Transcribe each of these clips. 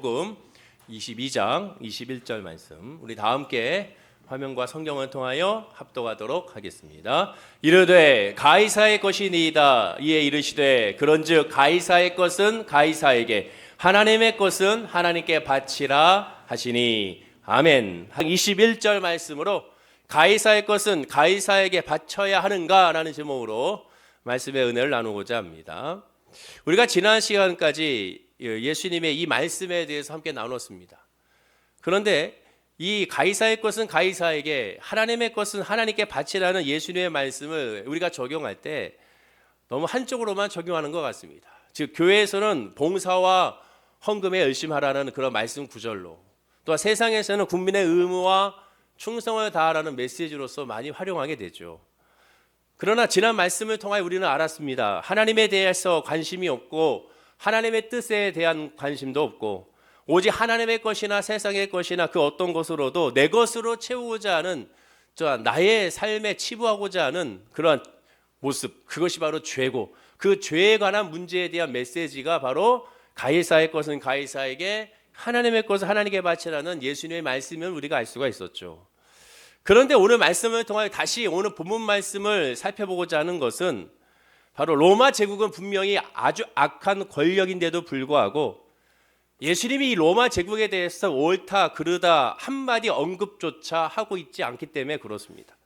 복음 22장 21절 말씀 우리 다 함께 화면과 성경을 통하여 합독하도록 하겠습니다. 이르되 가이사의 것이니이다. 이에 이르시되 그런즉 가이사의 것은 가이사에게 하나님의 것은 하나님께 바치라 하시니 아멘. 21절 말씀으로 가이사의 것은 가이사에게 바쳐야 하는가라는 제목으로 말씀의 은혜를 나누고자 합니다. 우리가 지난 시간까지 예수님의 이 말씀에 대해서 함께 나눴습니다. 그런데 이 가이사의 것은 가이사에게 하나님의 것은 하나님께 바치라는 예수님의 말씀을 우리가 적용할 때 너무 한쪽으로만 적용하는 것 같습니다. 즉 교회에서는 봉사와 헌금에 열심히 하라는 그런 말씀 구절로, 또 세상에서는 국민의 의무와 충성을 다하라는 메시지로서 많이 활용하게 되죠. 그러나 지난 말씀을 통해 우리는 알았습니다. 하나님에 대해서 관심이 없고 하나님의 뜻에 대한 관심도 없고 오직 하나님의 것이나 세상의 것이나 그 어떤 것으로도 내 것으로 채우고자 하는 나의 삶에 치부하고자 하는 그러한 모습, 그것이 바로 죄고, 그 죄에 관한 문제에 대한 메시지가 바로 가이사의 것은 가이사에게 하나님의 것은 하나님께 바치라는 예수님의 말씀을 우리가 알 수가 있었죠. 그런데 오늘 말씀을 통해 다시 오늘 본문 말씀을 살펴보고자 하는 것은 바로 로마 제국은 분명히 아주 악한 권력인데도 불구하고 예수님이 이 로마 제국에 대해서 옳다 그르다 한마디 언급조차 하고 있지 않기 때문에 그렇습니다.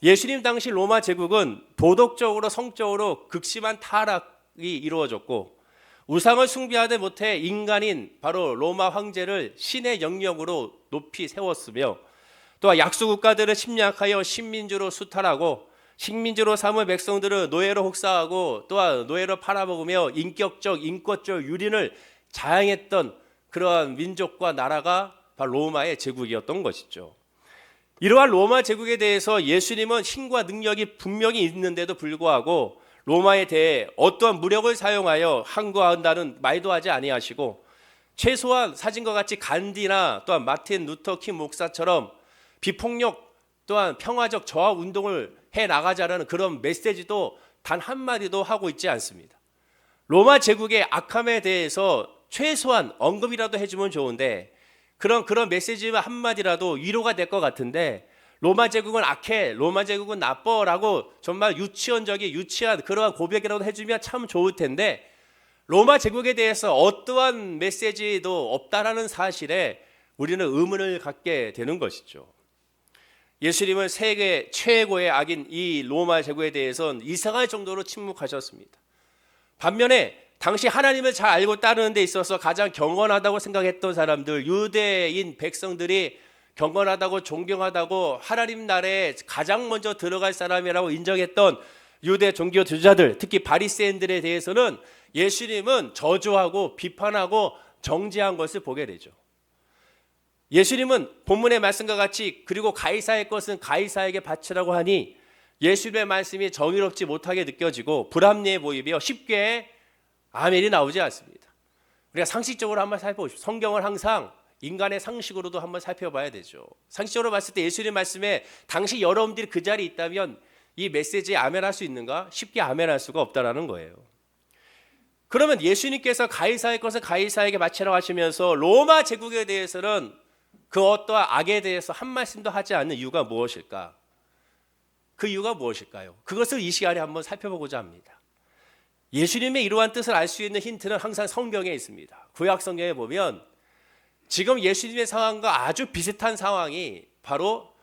예수님 당시 로마 제국은 도덕적으로 성적으로 극심한 타락이 이루어졌고 우상을 숭배하지 못해 인간인 바로 로마 황제를 신의 영역으로 높이 세웠으며 또한 약소국가들을 침략하여 식민지로 수탈하고 식민지로 삼은 백성들을 노예로 혹사하고 또한 노예로 팔아먹으며 인격적, 인권적 유린을 자행했던 그러한 민족과 나라가 바로 로마의 제국이었던 것이죠. 이러한 로마 제국에 대해서 예수님은 힘과 능력이 분명히 있는데도 불구하고 로마에 대해 어떠한 무력을 사용하여 항거한다는 말도 하지 아니하시고 최소한 사진과 같이 간디나 또한 마틴 루터 킹 목사처럼 비폭력 또한 평화적 저하 운동을 해 나가자라는 그런 메시지도 단 한마디도 하고 있지 않습니다. 로마 제국의 악함에 대해서 최소한 언급이라도 해주면 좋은데 그런 메시지만 한마디라도 위로가 될 것 같은데 로마 제국은 악해, 로마 제국은 나빠라고 정말 유치한 그러한 고백이라도 해주면 참 좋을 텐데 로마 제국에 대해서 어떠한 메시지도 없다라는 사실에 우리는 의문을 갖게 되는 것이죠. 예수님은 세계 최고의 악인 이 로마 제국에 대해서는 이상할 정도로 침묵하셨습니다. 반면에 당시 하나님을 잘 알고 따르는 데 있어서 가장 경건하다고 생각했던 사람들, 유대인 백성들이 경건하다고 존경하다고 하나님 나라에 가장 먼저 들어갈 사람이라고 인정했던 유대 종교 지도자들, 특히 바리새인들에 대해서는 예수님은 저주하고 비판하고 정죄한 것을 보게 되죠. 예수님은 본문의 말씀과 같이 그리고 가이사의 것은 가이사에게 바치라고 하니 예수님의 말씀이 정의롭지 못하게 느껴지고 불합리해 보이며 쉽게 아멘이 나오지 않습니다. 우리가 상식적으로 한번 살펴보십시오. 성경을 항상 인간의 상식으로도 한번 살펴봐야 되죠. 상식적으로 봤을 때 예수님 말씀에 당시 여러분들이 그 자리에 있다면 이 메시지에 아멘할 수 있는가? 쉽게 아멘할 수가 없다라는 거예요. 그러면 예수님께서 가이사의 것을 가이사에게 바치라고 하시면서 로마 제국에 대해서는 그 어떠한 악에 대해서 한 말씀도 하지 않는 이유가 무엇일까? 그 이유가 무엇일까요? 그것을 이 시간에 한번 살펴보고자 합니다. 예수님의 이러한 뜻을 알 수 있는 힌트는 항상 성경에 있습니다. 구약 성경에 보면 지금 예수님의 상황과 아주 비슷한 상황이 바로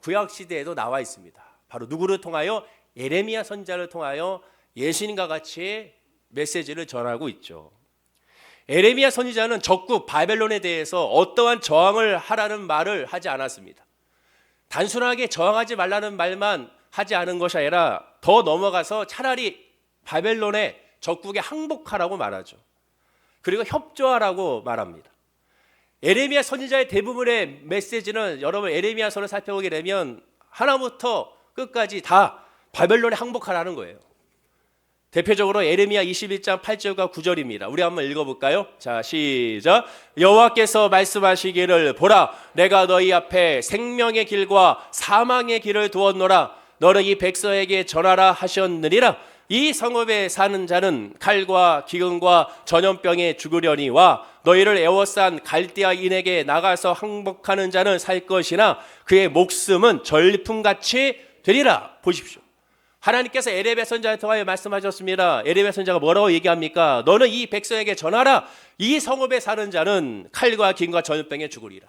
구약 시대에도 나와 있습니다. 바로 누구를 통하여? 예레미야 선지자를 통하여 예수님과 같이 메시지를 전하고 있죠. 예레미야 선지자는 적국 바벨론에 대해서 어떠한 저항을 하라는 말을 하지 않았습니다. 단순하게 저항하지 말라는 말만 하지 않은 것이 아니라 더 넘어가서 차라리 바벨론의 적국에 항복하라고 말하죠. 그리고 협조하라고 말합니다. 예레미야 선지자의 대부분의 메시지는 여러분 예레미야서를 살펴보게 되면 하나부터 끝까지 다 바벨론에 항복하라는 거예요. 대표적으로 예레미야 21장 8절과 9절입니다. 우리 한번 읽어볼까요? 자, 시작. 여호와께서 말씀하시기를 보라, 내가 너희 앞에 생명의 길과 사망의 길을 두었노라. 너는 이 백성에게 전하라 하셨느니라. 이 성읍에 사는 자는 칼과 기근과 전염병에 죽으려니와 너희를 애워싼 갈대아인에게 나가서 항복하는 자는 살 것이나 그의 목숨은 전리품같이 되리라. 보십시오. 하나님께서 에레미야 선지자를 통하여 말씀하셨습니다. 에레미야 선지자가 뭐라고 얘기합니까? 너는 이 백성에게 전하라. 이 성읍에 사는 자는 칼과 기근과 전염병에 죽으리라.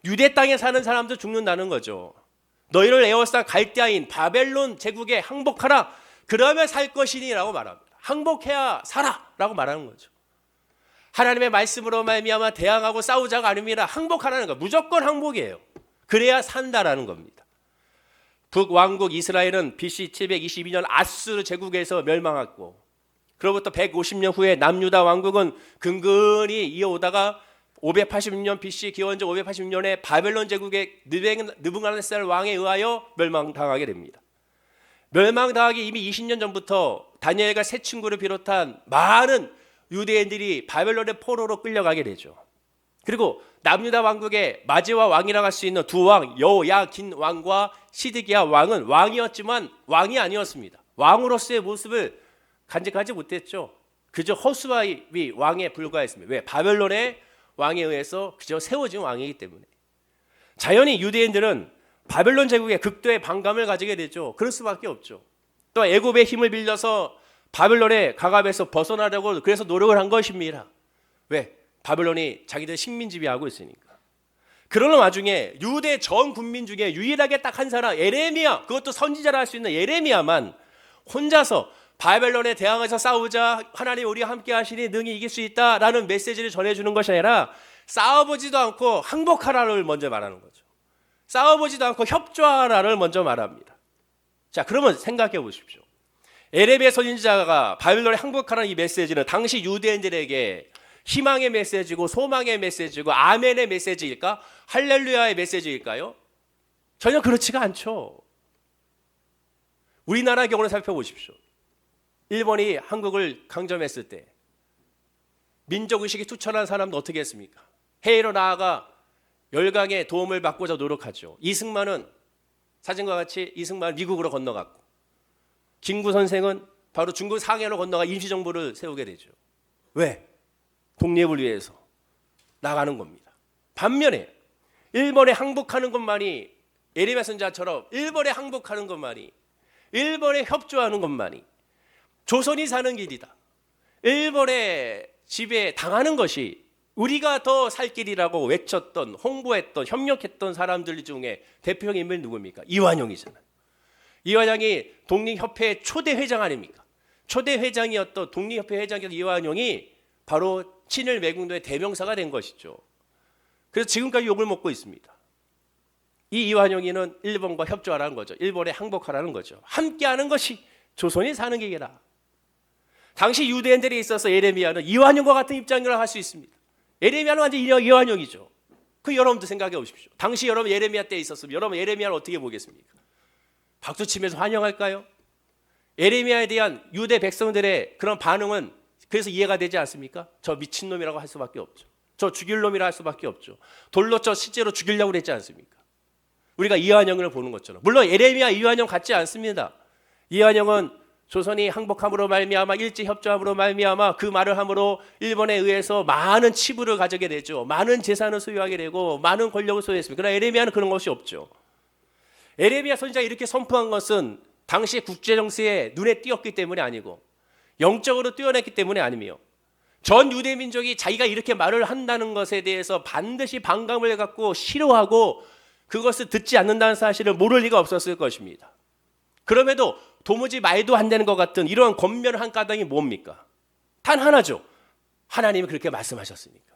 유대 땅에 사는 사람도 죽는다는 거죠. 너희를 에워싼 갈대아인 바벨론 제국에 항복하라. 그러면 살 것이니라고 말합니다. 항복해야 살아라고 말하는 거죠. 하나님의 말씀으로 말미암아 대항하고 싸우자가 아닙니다. 항복하라는 거. 무조건 항복이에요. 그래야 산다라는 겁니다. 북왕국 이스라엘은 BC 722년 아수르 제국에서 멸망했고, 그로부터 150년 후에 남유다 왕국은 근근히 이어오다가 586년 BC 기원전 586년에 바벨론 제국의 느부갓네살 왕에 의하여 멸망당하게 됩니다. 멸망당하기 이미 20년 전부터 다니엘과 세 친구를 비롯한 많은 유대인들이 바벨론의 포로로 끌려가게 되죠. 그리고 남유다 왕국의 마지막 왕이라고 할 수 있는 두 왕, 여호야긴 왕과 시드기야 왕은 왕이었지만 왕이 아니었습니다. 왕으로서의 모습을 간직하지 못했죠. 그저 허수아비 왕에 불과했습니다. 왜? 바벨론의 왕에 의해서 그저 세워진 왕이기 때문에. 자연히 유대인들은 바벨론 제국의 극도의 반감을 가지게 되죠. 그럴 수밖에 없죠. 또 애굽의 힘을 빌려서 바벨론의 강압에서 벗어나려고 그래서 노력을 한 것입니다. 왜? 바벨론이 자기들 식민 지배하고 있으니까. 그러는 와중에 유대 전 군민 중에 유일하게 딱 한 사람 예레미야, 그것도 선지자라 할 수 있는 예레미야만 혼자서 바벨론에 대항해서 싸우자, 하나님 우리와 함께 하시니 능히 이길 수 있다라는 메시지를 전해주는 것이 아니라 싸워보지도 않고 항복하라를 먼저 말하는 거죠. 싸워보지도 않고 협조하라를 먼저 말합니다. 자, 그러면 생각해 보십시오. 예레미야 선지자가 바벨론에 항복하라는 이 메시지는 당시 유대인들에게 희망의 메시지고 소망의 메시지고 아멘의 메시지일까? 할렐루야의 메시지일까요? 전혀 그렇지가 않죠. 우리나라 경우를 살펴보십시오. 일본이 한국을 강점했을 때 민족의식이 투철한 사람도 어떻게 했습니까? 해외로 나아가 열강의 도움을 받고자 노력하죠. 이승만은 사진과 같이 이승만은 미국으로 건너갔고, 김구 선생은 바로 중국 상해로 건너가 임시정부를 세우게 되죠. 왜? 독립을 위해서 나가는 겁니다. 반면에 일본에 항복하는 것만이, 예레미야 선지자처럼 일본에 항복하는 것만이, 일본에 협조하는 것만이 조선이 사는 길이다, 일본의 지배에 당하는 것이 우리가 더 살 길이라고 외쳤던, 홍보했던, 협력했던 사람들 중에 대표적인 인물이 누굽니까? 이완용이잖아요. 이완용이 독립협회 초대 회장 아닙니까? 초대 회장이었던 독립협회 회장이었던 이완용이 바로 친일 매국노의 대명사가 된 것이죠. 그래서 지금까지 욕을 먹고 있습니다. 이 이완용이는 일본과 협조하라는 거죠. 일본에 항복하라는 거죠. 함께하는 것이 조선이 사는 길이라. 당시 유대인들이 있어서 예레미야는 이완용과 같은 입장이라고 할 수 있습니다. 예레미야는 완전 이완용이죠. 그 여러분도 생각해 보십시오. 당시 여러분 예레미야 때 있었으면 여러분 예레미야를 어떻게 보겠습니까? 박수치면서 환영할까요? 예레미야에 대한 유대 백성들의 그런 반응은 그래서 이해가 되지 않습니까? 저 미친놈이라고 할 수밖에 없죠. 저 죽일 놈이라 할 수밖에 없죠. 돌로 저 실제로 죽이려고 그랬지 않습니까? 우리가 이완용을 보는 것처럼. 물론 예레미야 이완용 같지 않습니다. 이완용은 조선이 항복함으로 말미암아, 일제 협조함으로 말미암아 그 말을 함으로 일본에 의해서 많은 치부를 가지게 되죠. 많은 재산을 소유하게 되고 많은 권력을 소유했습니다. 그러나 예레미야는 그런 것이 없죠. 예레미야 선지자가 이렇게 선포한 것은 당시 국제 정세에 눈에 띄었기 때문이 아니고 영적으로 뛰어냈기 때문이 아니며 전 유대 민족이 자기가 이렇게 말을 한다는 것에 대해서 반드시 반감을 갖고 싫어하고 그것을 듣지 않는다는 사실을 모를 리가 없었을 것입니다. 그럼에도 도무지 말도 안 되는 것 같은 이러한 권면을 한 까닭이 뭡니까? 단 하나죠. 하나님이 그렇게 말씀하셨으니까.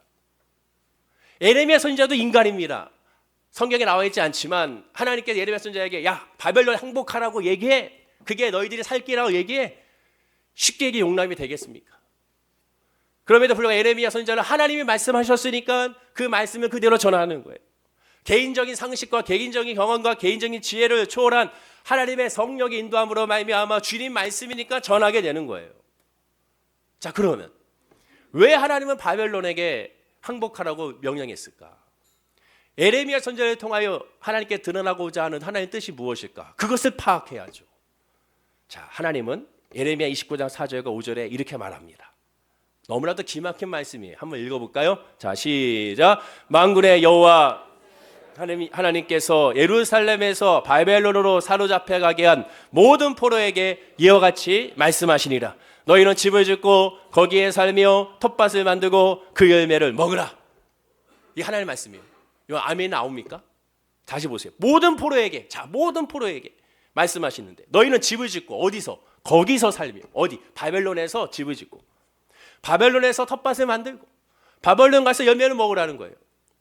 예레미야 선지자도 인간입니다. 성경에 나와 있지 않지만 하나님께서 예레미야 선지자에게 야 바벨론 항복하라고 얘기해. 그게 너희들이 살 길이라고 얘기해. 쉽게 이게 용납이 되겠습니까? 그럼에도 불구하고 예레미야 선지자는 하나님이 말씀하셨으니까 그 말씀을 그대로 전하는 거예요. 개인적인 상식과 개인적인 경험과 개인적인 지혜를 초월한 하나님의 성령의 인도함으로 말미암아 주님 말씀이니까 전하게 되는 거예요. 자, 그러면 왜 하나님은 바벨론에게 항복하라고 명령했을까? 예레미야 선지자를 통하여 하나님께 드러나고자 하는 하나님의 뜻이 무엇일까? 그것을 파악해야죠. 자, 하나님은 예레미야 29장 4절과 5절에 이렇게 말합니다. 너무나도 기막힌 말씀이에요. 한번 읽어볼까요? 자, 시작. 만군의 여호와 하나님께서 예루살렘에서 바벨론으로 사로잡혀 가게 한 모든 포로에게 이와 같이 말씀하시니라. 너희는 집을 짓고 거기에 살며 텃밭을 만들고 그 열매를 먹으라. 이 하나님의 말씀이에요. 이거 아멘 나옵니까? 다시 보세요. 모든 포로에게, 자, 모든 포로에게 말씀하시는데 너희는 집을 짓고 어디서? 거기서 살며. 어디? 바벨론에서 집을 짓고 바벨론에서 텃밭을 만들고 바벨론 가서 열매를 먹으라는 거예요.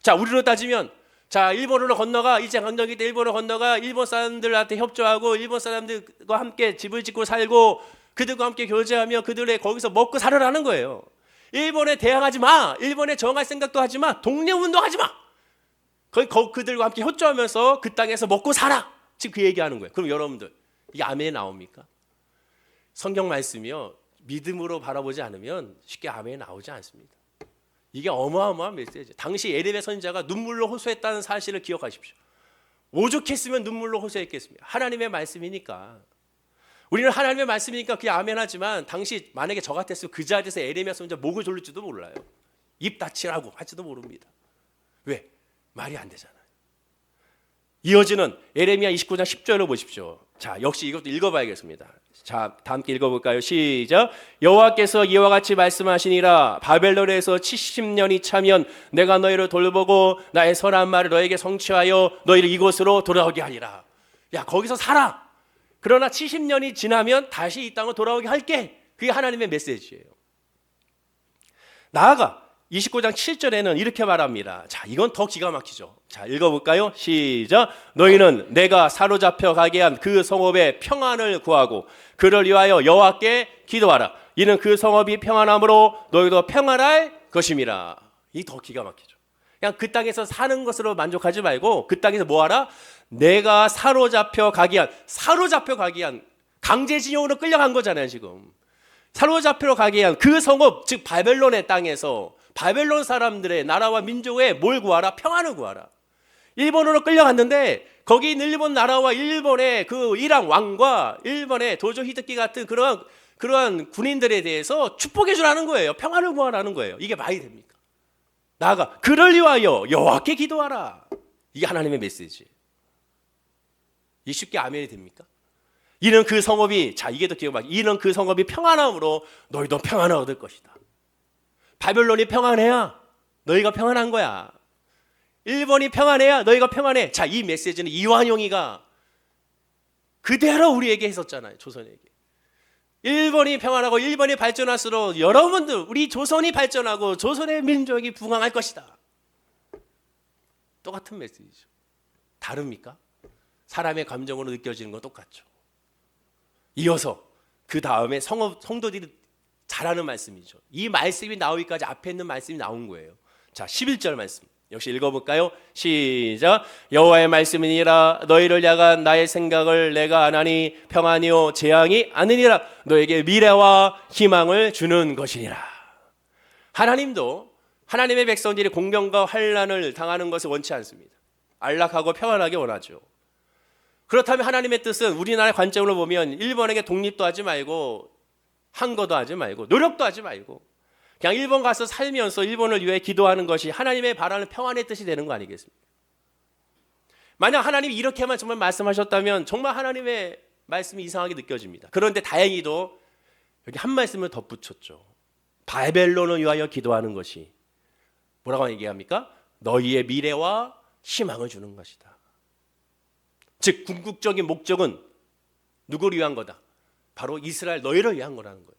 자, 우리로 따지면 자, 일본으로 건너가, 일제 강점기 때 일본으로 건너가 일본 사람들한테 협조하고 일본 사람들과 함께 집을 짓고 살고 그들과 함께 교제하며 그들의 거기서 먹고 살으라는 거예요. 일본에 대항하지 마. 일본에 저항할 생각도 하지 마. 독립운동하지 마. 그들과 함께 협조하면서 그 땅에서 먹고 살아. 지금 그 얘기하는 거예요. 그럼 여러분들 이게 아멘 나옵니까? 성경 말씀이요, 믿음으로 바라보지 않으면 쉽게 아멘 나오지 않습니다. 이게 어마어마한 메시지. 당시 예레미야 선지자가 눈물로 호소했다는 사실을 기억하십시오. 오죽했으면 눈물로 호소했겠습니까? 하나님의 말씀이니까. 우리는 하나님의 말씀이니까 그게 아멘하지만 당시 만약에 저 같았으면 그 자리에서 예레미야 선지자 목을 졸릴지도 몰라요. 입 닫히라고 할지도 모릅니다. 왜? 말이 안 되잖아요. 이어지는 예레미야 29장 10절을 보십시오. 자, 역시 이것도 읽어봐야겠습니다. 자, 다 함께 읽어볼까요? 시작. 여호와께서 이와 같이 말씀하시니라. 바벨론에서 70년이 차면 내가 너희를 돌보고 나의 선한 말을 너에게 성취하여 너희를 이곳으로 돌아오게 하리라. 야, 거기서 살아. 그러나 70년이 지나면 다시 이 땅으로 돌아오게 할게. 그게 하나님의 메시지예요. 나아가 29장 7절에는 이렇게 말합니다. 자, 이건 더 기가 막히죠. 자, 읽어볼까요? 시작. 너희는 내가 사로잡혀 가게 한 그 성읍의 평안을 구하고 그를 위하여 여호와께 기도하라. 이는 그 성읍이 평안함으로 너희도 평안할 것임이라. 이 더 기가 막히죠. 그냥 그 땅에서 사는 것으로 만족하지 말고 그 땅에서 뭐하라? 내가 사로잡혀 가게 한 강제징용으로 끌려간 거잖아요. 지금 사로잡혀 가게 한 그 성읍, 즉 바벨론의 땅에서 바벨론 사람들의 나라와 민족에 뭘 구하라? 평안을 구하라. 일본으로 끌려갔는데 거기 있는 일본 나라와 일본의 그 이랑 왕과 일본의 도조 히데키 같은 그러한 군인들에 대해서 축복해 주라는 거예요. 평안을 구하라는 거예요. 이게 말이 됩니까? 나아가 그를 위하여 여호와께 기도하라. 이게 하나님의 메시지. 이 쉽게 아멘이 됩니까? 이는 그 성읍이, 자, 이게 더 기가 막히죠. 이는 그 성읍이 평안함으로 너희도 평안을 얻을 것이다. 바벨론이 평안해야 너희가 평안한 거야. 일본이 평안해야 너희가 평안해. 자, 이 메시지는 이완용이가 그대로 우리에게 했었잖아요. 조선에게. 일본이 평안하고 일본이 발전할수록 여러분들 우리 조선이 발전하고 조선의 민족이 부강할 것이다. 똑같은 메시지죠. 다릅니까? 사람의 감정으로 느껴지는 건 똑같죠. 이어서 그 다음에 성도들이 잘하는 말씀이죠. 이 말씀이 나오기까지 앞에 있는 말씀이 나온 거예요. 자, 11절 말씀 역시 읽어볼까요? 시작. 여호와의 말씀이니라. 너희를 향한 나의 생각을 내가 아나니 평안이요 재앙이 아니니라. 너에게 미래와 희망을 주는 것이니라. 하나님도 하나님의 백성들이 공경과 환난을 당하는 것을 원치 않습니다. 안락하고 평안하게 원하죠. 그렇다면 하나님의 뜻은 우리나라의 관점으로 보면 일본에게 독립도 하지 말고 한거도 하지 말고 노력도 하지 말고 그냥 일본 가서 살면서 일본을 위해 기도하는 것이 하나님의 바라는 평안의 뜻이 되는 거 아니겠습니까? 만약 하나님이 이렇게만 정말 말씀하셨다면 정말 하나님의 말씀이 이상하게 느껴집니다. 그런데 다행히도 여기 한 말씀을 덧붙였죠. 바벨론을 위하여 기도하는 것이 뭐라고 얘기합니까? 너희의 미래와 희망을 주는 것이다. 즉 궁극적인 목적은 누구를 위한 거다? 바로 이스라엘 너희를 위한 거라는 거죠.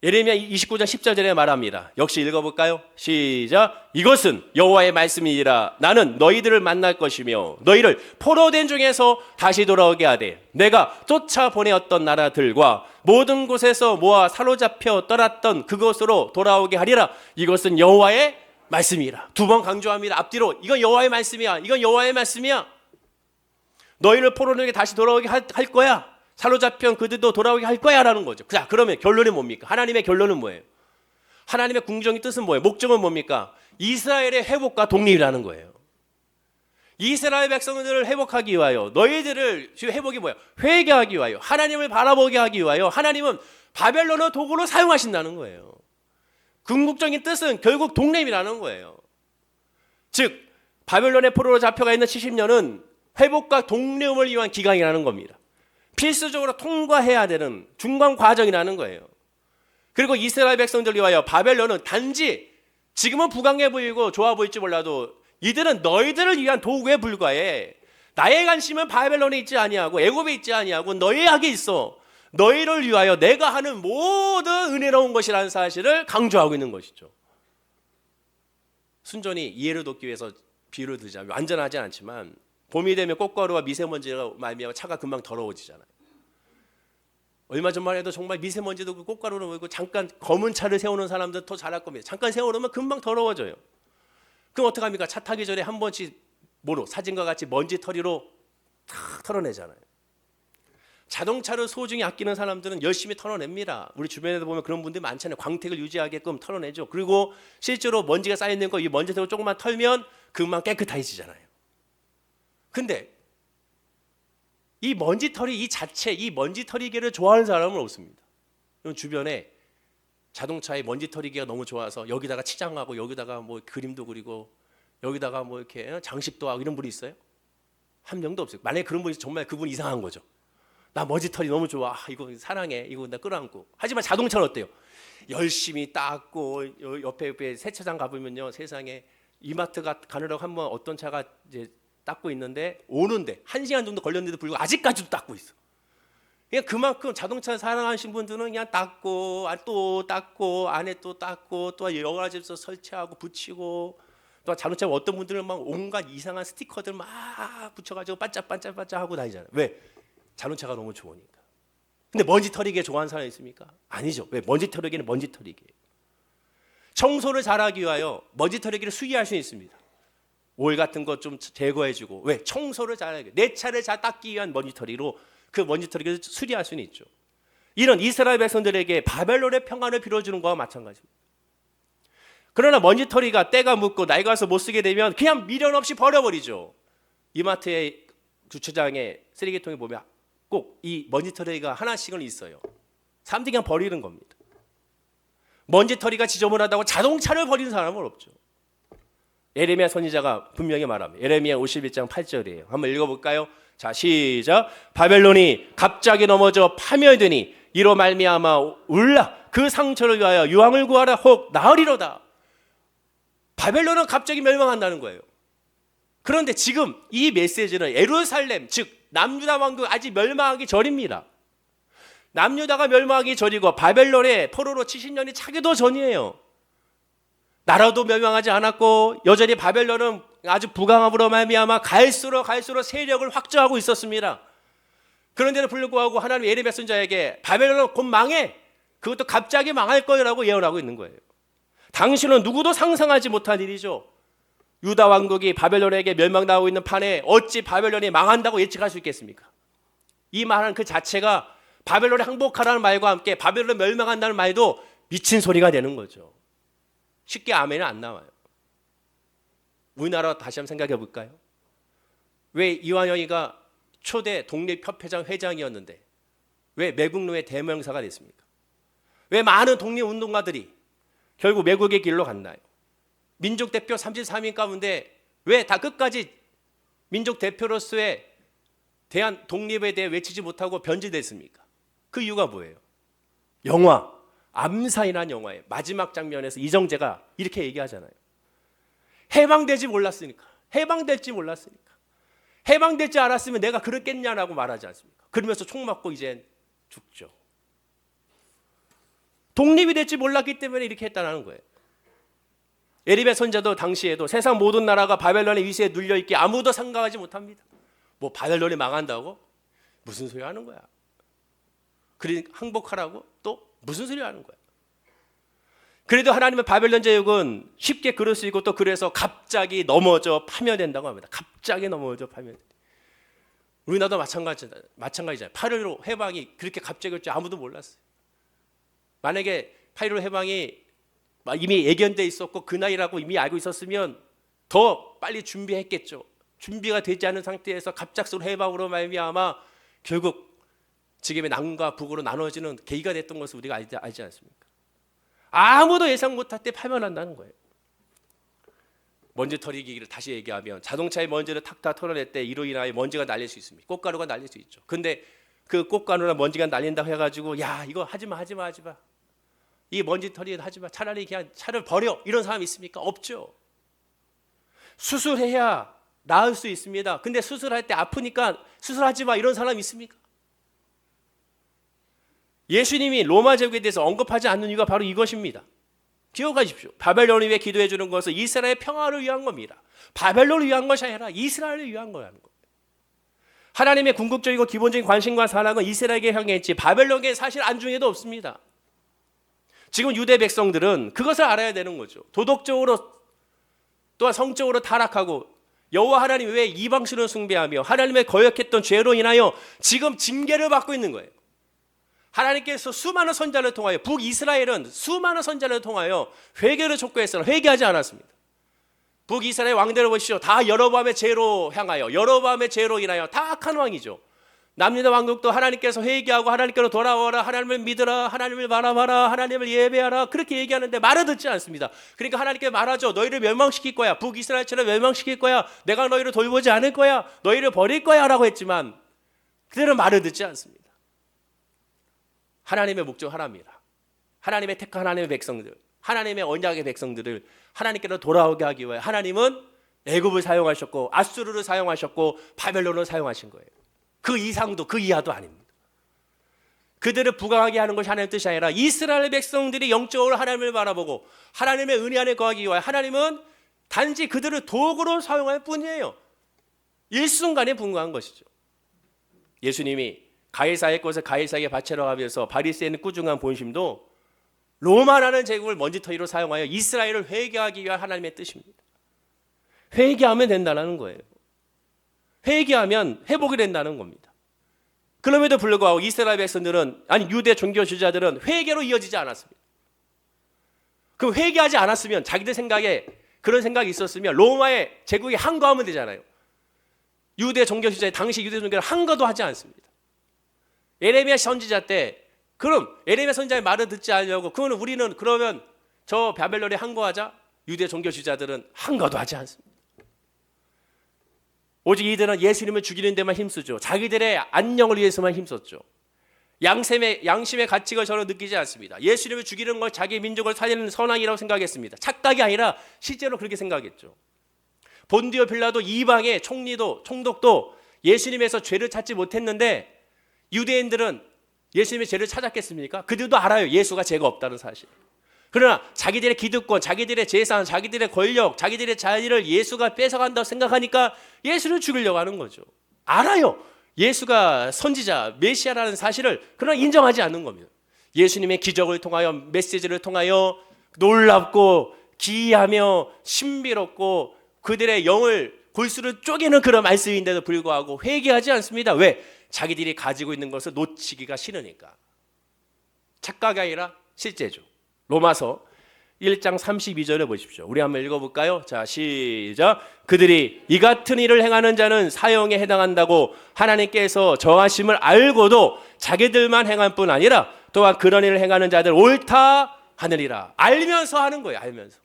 예레미야 29장 10절에 말합니다. 역시 읽어볼까요? 시작. 이것은 여호와의 말씀이니라. 나는 너희들을 만날 것이며 너희를 포로된 중에서 다시 돌아오게 하되 내가 쫓아보내었던 나라들과 모든 곳에서 모아 사로잡혀 떠났던 그곳으로 돌아오게 하리라. 이것은 여호와의 말씀이라. 두 번 강조합니다. 앞뒤로 이건 여호와의 말씀이야. 이건 여호와의 말씀이야. 너희를 포로에게 다시 돌아오게 할 거야. 사로잡힌 그들도 돌아오게 할 거야 라는 거죠. 자, 그러면 결론이 뭡니까? 하나님의 결론은 뭐예요? 하나님의 궁정의 뜻은 뭐예요? 목적은 뭡니까? 이스라엘의 회복과 독립이라는 거예요. 이스라엘 백성들을 회복하기 위하여, 너희들을 회복이 뭐야? 회개하기 위하여, 하나님을 바라보게 하기 위하여 하나님은 바벨론을 도구로 사용하신다는 거예요. 궁극적인 뜻은 결국 독립이라는 거예요. 즉 바벨론의 포로로 잡혀가 있는 70년은 회복과 독립을 위한 기간이라는 겁니다. 필수적으로 통과해야 되는 중간 과정이라는 거예요. 그리고 이스라엘 백성들을 위하여 바벨론은 단지 지금은 부강해 보이고 좋아 보일지 몰라도 이들은 너희들을 위한 도구에 불과해. 나의 관심은 바벨론에 있지 아니하고 애굽에 있지 아니하고 너희에게 있어. 너희를 위하여 내가 하는 모든 은혜로운 것이라는 사실을 강조하고 있는 것이죠. 순전히 이해를 돕기 위해서 비유를 들자면, 완전하지 않지만 봄이 되면 꽃가루와 미세먼지가 말미암아 차가 금방 더러워지잖아요. 얼마 전만 해도 정말 미세먼지도 그 꽃가루로 보이고, 잠깐 검은 차를 세우는 사람들 더 잘할 겁니다. 잠깐 세워놓으면 금방 더러워져요. 그럼 어떡합니까? 차 타기 전에 한 번씩 사진과 같이 먼지털이로 탁 털어내잖아요. 자동차를 소중히 아끼는 사람들은 열심히 털어냅니다. 우리 주변에도 보면 그런 분들이 많잖아요. 광택을 유지하게끔 털어내죠. 그리고 실제로 먼지가 쌓여있는 거 이 먼지털로 조금만 털면 금방 깨끗해지잖아요. 근데 이 먼지털이 이 먼지털이기를 좋아하는 사람은 없습니다. 주변에 자동차에 먼지털이기가 너무 좋아서 여기다가 치장하고 여기다가 뭐 그림도 그리고 여기다가 뭐 이렇게 장식도 하고 이런 분이 있어요? 한 명도 없어요. 만약에 그런 분이 있으면 정말 그분 이상한 거죠. 나 먼지털이 너무 좋아. 이거 사랑해. 이거 나 끌어안고. 하지만 자동차는 어때요? 열심히 닦고 옆에 세차장 가보면요, 세상에 이마트 가느라고 한번 어떤 차가 이제 닦고 있는데 오는데 1시간 정도 걸렸는데도 불구하고 아직까지도 닦고 있어. 그냥 그만큼 자동차 사랑하시는 분들은 그냥 닦고 또 닦고 안에 또 닦고 또 여러 가지에서 설치하고 붙이고, 또 자동차 어떤 분들은 막 온갖 이상한 스티커들 막 붙여가지고 반짝반짝반짝 하고 다니잖아요. 왜? 자동차가 너무 좋으니까. 근데 먼지 털이게 좋아하는 사람이 있습니까? 아니죠. 왜? 먼지 털이기는 먼지 털이기. 청소를 잘하기 위하여 먼지 털이기를 수리할 수 있습니다. 오일 같은 거 좀 제거해주고. 왜? 청소를 잘하기. 내 차를 잘 닦기 위한 먼지 털이로 그 먼지 털이기를 수리할 수는 있죠. 이런 이스라엘 백성들에게 바벨론의 평안을 빌어주는 거와 마찬가지입니다. 그러나 먼지 털이가 때가 묻고 나이가 와서 못 쓰게 되면 그냥 미련 없이 버려버리죠. 이마트의 주차장에 쓰레기통에 보면 꼭 이 먼지털이가 하나씩은 있어요. 사람들이 그냥 버리는 겁니다. 먼지털이가 지저분하다고 자동차를 버리는 사람은 없죠. 예레미야 선지자가 분명히 말합니다. 예레미야 51장 8절이에요. 한번 읽어볼까요? 자, 시작. 바벨론이 갑자기 넘어져 파멸되니 이로 말미암아 울라. 그 상처를 위하여 유황을 구하라. 혹 나으리로다. 바벨론은 갑자기 멸망한다는 거예요. 그런데 지금 이 메시지는 예루살렘, 즉 남유다 왕국 아직 멸망하기 전입니다. 남유다가 멸망하기 전이고 바벨론의 포로로 70년이 차기도 전이에요. 나라도 멸망하지 않았고 여전히 바벨론은 아주 부강함으로 말미암아 갈수록 세력을 확장하고 있었습니다. 그런데도 불구하고 하나님 예레미야 선지자에게 바벨론은 곧 망해. 그것도 갑자기 망할 거라고 예언하고 있는 거예요. 당신은 누구도 상상하지 못한 일이죠. 유다 왕국이 바벨론에게 멸망당하고 있는 판에 어찌 바벨론이 망한다고 예측할 수 있겠습니까? 이 말은 그 자체가 바벨론에 항복하라는 말과 함께 바벨론 멸망한다는 말도 미친 소리가 되는 거죠. 쉽게 아멘은 안 나와요. 우리나라 다시 한번 생각해 볼까요? 왜 이완영이가 초대 독립협회장 회장이었는데 왜 매국노의 대명사가 됐습니까? 왜 많은 독립운동가들이 결국 매국의 길로 갔나요? 민족 대표 33인 가운데 왜 다 끝까지 민족 대표로서의 대한 독립에 대해 외치지 못하고 변질됐습니까? 그 이유가 뭐예요? 영화 암사이라는 영화의 마지막 장면에서 이정재가 이렇게 얘기하잖아요. 해방될지 몰랐으니까. 해방될 줄 알았으면 내가 그랬겠냐라고 말하지 않습니까? 그러면서 총 맞고 이제 죽죠. 독립이 될지 몰랐기 때문에 이렇게 했다는 거예요. 예레미야 선지자도 당시에도 세상 모든 나라가 바벨론의 위세에 눌려있기에 아무도 상관하지 못합니다. 뭐 바벨론이 망한다고? 무슨 소리 하는 거야? 그러니 항복하라고? 또 무슨 소리 하는 거야? 그래도 하나님의 바벨론 제국은 쉽게 그럴 수 있고 또 그래서 갑자기 넘어져 파멸된다고 합니다. 갑자기 넘어져 파멸. 우리나라도 마찬가지잖아요. 8.15 해방이 그렇게 갑자기 올 줄 아무도 몰랐어요. 만약에 8.15 해방이 이미 예견돼 있었고 그날이라고 이미 알고 있었으면 더 빨리 준비했겠죠. 준비가 되지 않은 상태에서 갑작스러운 해방으로 말미암아 결국 지금의 남과 북으로 나눠지는 계기가 됐던 것을 우리가 알지 않습니까? 아무도 예상 못할 때 파면한다는 거예요. 먼지 털이기를 다시 얘기하면 자동차의 먼지를 탁탁 털어낼 때 이로 인하여 먼지가 날릴 수 있습니다. 꽃가루가 날릴 수 있죠. 근데 그 꽃가루나 먼지가 날린다고 해가지고 야 이거 하지마. 이 먼지 털이 하지마. 차라리 그냥 차를 버려. 이런 사람이 있습니까? 없죠. 수술해야 나을 수 있습니다. 근데 수술할 때 아프니까 수술하지마. 이런 사람 있습니까? 예수님이 로마 제국에 대해서 언급하지 않는 이유가 바로 이것입니다. 기억하십시오. 바벨론을 위해 기도해 주는 것은 이스라엘의 평화를 위한 겁니다. 바벨론을 위한 것이 아니라 이스라엘을 위한 거라는 거예요. 하나님의 궁극적이고 기본적인 관심과 사랑은 이스라엘에게 향해 있지 바벨론에게 사실 안중에도 없습니다. 지금 유대 백성들은 그것을 알아야 되는 거죠. 도덕적으로 또한 성적으로 타락하고 여호와 하나님 외에 이방신을 숭배하며 하나님의 거역했던 죄로 인하여 지금 징계를 받고 있는 거예요. 하나님께서 수많은 선자를 통하여 북이스라엘은 수많은 선자를 통하여 회개를 촉구했으나 회개하지 않았습니다. 북이스라엘 왕들을 보시죠. 다 여로보암의 죄로 향하여 여로보암의 죄로 인하여 다 악한 왕이죠. 남유다 왕국도 하나님께서 회개하고 하나님께로 돌아와라, 하나님을 믿으라, 하나님을 바라봐라, 하나님을 예배하라 그렇게 얘기하는데 말을 듣지 않습니다. 그러니까 하나님께 말하죠. 너희를 멸망시킬 거야. 북이스라엘처럼 멸망시킬 거야. 내가 너희를 돌보지 않을 거야. 너희를 버릴 거야 라고 했지만 그들은 말을 듣지 않습니다. 하나님의 목적 하나입니다. 하나님의 택한 하나님의 백성들, 하나님의 언약의 백성들을 하나님께로 돌아오게 하기 위해 하나님은 애굽을 사용하셨고 아수르를 사용하셨고 바벨론을 사용하신 거예요. 그 이상도 그 이하도 아닙니다. 그들을 부강하게 하는 것이 하나님의 뜻이 아니라 이스라엘 백성들이 영적으로 하나님을 바라보고 하나님의 은혜 안에 거하기 위해 하나님은 단지 그들을 도구로 사용할 뿐이에요. 일순간에 분광한 것이죠. 예수님이 가이사의 것을 가이사에게 바치러 가면서 바리새인의 꾸중한 본심도 로마라는 제국을 먼지터리로 사용하여 이스라엘을 회개하기 위한 하나님의 뜻입니다. 회개하면 된다는 거예요. 회개하면 회복이 된다는 겁니다. 그럼에도 불구하고 이스라엘 백성들은 아니 유대 종교 지도자들은 회개로 이어지지 않았습니다. 그럼 회개하지 않았으면 자기들 생각에 그런 생각이 있었으면 로마의 제국에 항거하면 되잖아요. 유대 종교 지도자 당시 유대 종교를 항거도 하지 않습니다. 에레미야 선지자 때 그럼 에레미야 선지자의 말을 듣지 않으려고 그러면 우리는 그러면 저 바벨론에 항거하자. 유대 종교 지도자들은 항거도 하지 않습니다. 오직 이들은 예수님을 죽이는 데만 힘쓰죠. 자기들의 안녕을 위해서만 힘썼죠. 양심의 가치가 저는 느끼지 않습니다. 예수님을 죽이는 걸 자기 민족을 살리는 선악이라고 생각했습니다. 착각이 아니라 실제로 그렇게 생각했죠. 본디오 빌라도 이방의 총독도 예수님에서 죄를 찾지 못했는데 유대인들은 예수님의 죄를 찾았겠습니까? 그들도 알아요. 예수가 죄가 없다는 사실. 그러나 자기들의 기득권, 자기들의 재산, 자기들의 권력, 자기들의 자유를 예수가 뺏어간다고 생각하니까 예수를 죽이려고 하는 거죠. 알아요. 예수가 선지자, 메시아라는 사실을 그러나 인정하지 않는 겁니다. 예수님의 기적을 통하여 메시지를 통하여 놀랍고 기이하며 신비롭고 그들의 영을 골수를 쪼개는 그런 말씀인데도 불구하고 회개하지 않습니다. 왜? 자기들이 가지고 있는 것을 놓치기가 싫으니까. 착각이 아니라 실제죠. 로마서 1장 32절을 보십시오. 우리 한번 읽어볼까요? 자, 시작. 그들이 이 같은 일을 행하는 자는 사형에 해당한다고 하나님께서 정하심을 알고도 자기들만 행할 뿐 아니라 또한 그런 일을 행하는 자들 옳다 하느니라. 알면서 하는 거예요. 알면서.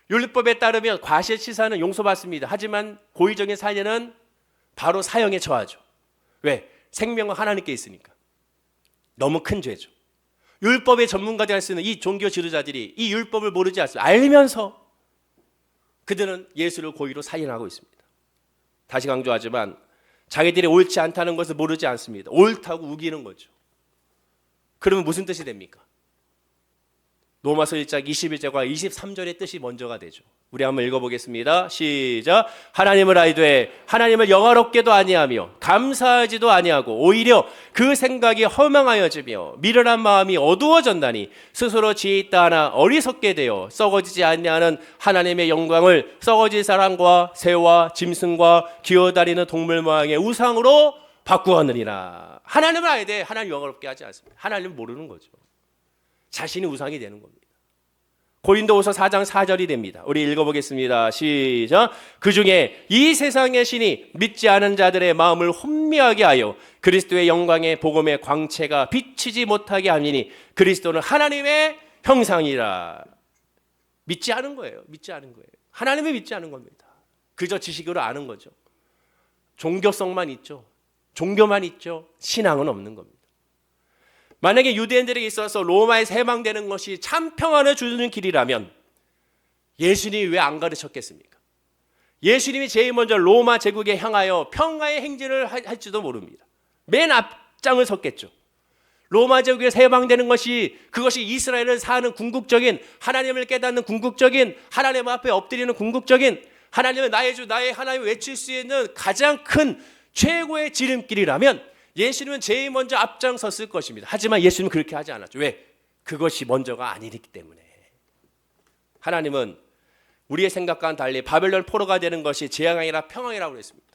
율법에 따르면 과실치사는 용서받습니다. 하지만 고의적인 살인은 바로 사형에 처하죠. 왜? 생명은 하나님께 있으니까. 너무 큰 죄죠. 율법의 전문가들 할 수 있는 이 종교 지도자들이 이 율법을 모르지 않습니다. 알면서 그들은 예수를 고의로 살인하고 있습니다. 다시 강조하지만 자기들이 옳지 않다는 것을 모르지 않습니다. 옳다고 우기는 거죠. 그러면 무슨 뜻이 됩니까? 로마서 1장 21절과 23절의 뜻이 먼저가 되죠. 우리 한번 읽어보겠습니다. 시작. 하나님을 알되 하나님을 영화롭게도 아니하며 감사하지도 아니하고 오히려 그 생각이 허망하여지며 미련한 마음이 어두워졌나니 스스로 지혜 있다 하나 어리석게 되어 썩어지지 아니하는 하나님의 영광을 썩어질 사람과 새와 짐승과 기어다니는 동물 모양의 우상으로 바꾸었느니라. 하나님을 알되 하나님 영화롭게 하지 않습니다. 하나님을 모르는 거죠. 자신이 우상이 되는 겁니다. 고린도후서 4장 4절이 됩니다. 우리 읽어보겠습니다. 시작. 그 중에 이 세상의 신이 믿지 않은 자들의 마음을 혼미하게 하여 그리스도의 영광의 복음의 광채가 비치지 못하게 하니니 그리스도는 하나님의 형상이라. 믿지 않은 거예요. 믿지 않은 거예요. 하나님을 믿지 않은 겁니다. 그저 지식으로 아는 거죠. 종교성만 있죠. 종교만 있죠. 신앙은 없는 겁니다. 만약에 유대인들에게 있어서 로마에서 해방되는 것이 참 평안을 주는 길이라면 예수님이 왜 안 가르쳤겠습니까? 예수님이 제일 먼저 로마 제국에 향하여 평화의 행진을 할지도 모릅니다. 맨 앞장을 섰겠죠. 로마 제국에서 해방되는 것이, 그것이 이스라엘을 사는 궁극적인, 하나님을 깨닫는 궁극적인, 하나님 앞에 엎드리는 궁극적인, 하나님은 나의 주 나의 하나님을 외칠 수 있는 가장 큰 최고의 지름길이라면 예수님은 제일 먼저 앞장섰을 것입니다. 하지만 예수님은 그렇게 하지 않았죠. 왜? 그것이 먼저가 아니기 때문에. 하나님은 우리의 생각과는 달리 바벨론 포로가 되는 것이 재앙이 아니라 평강이라고 그랬습니다.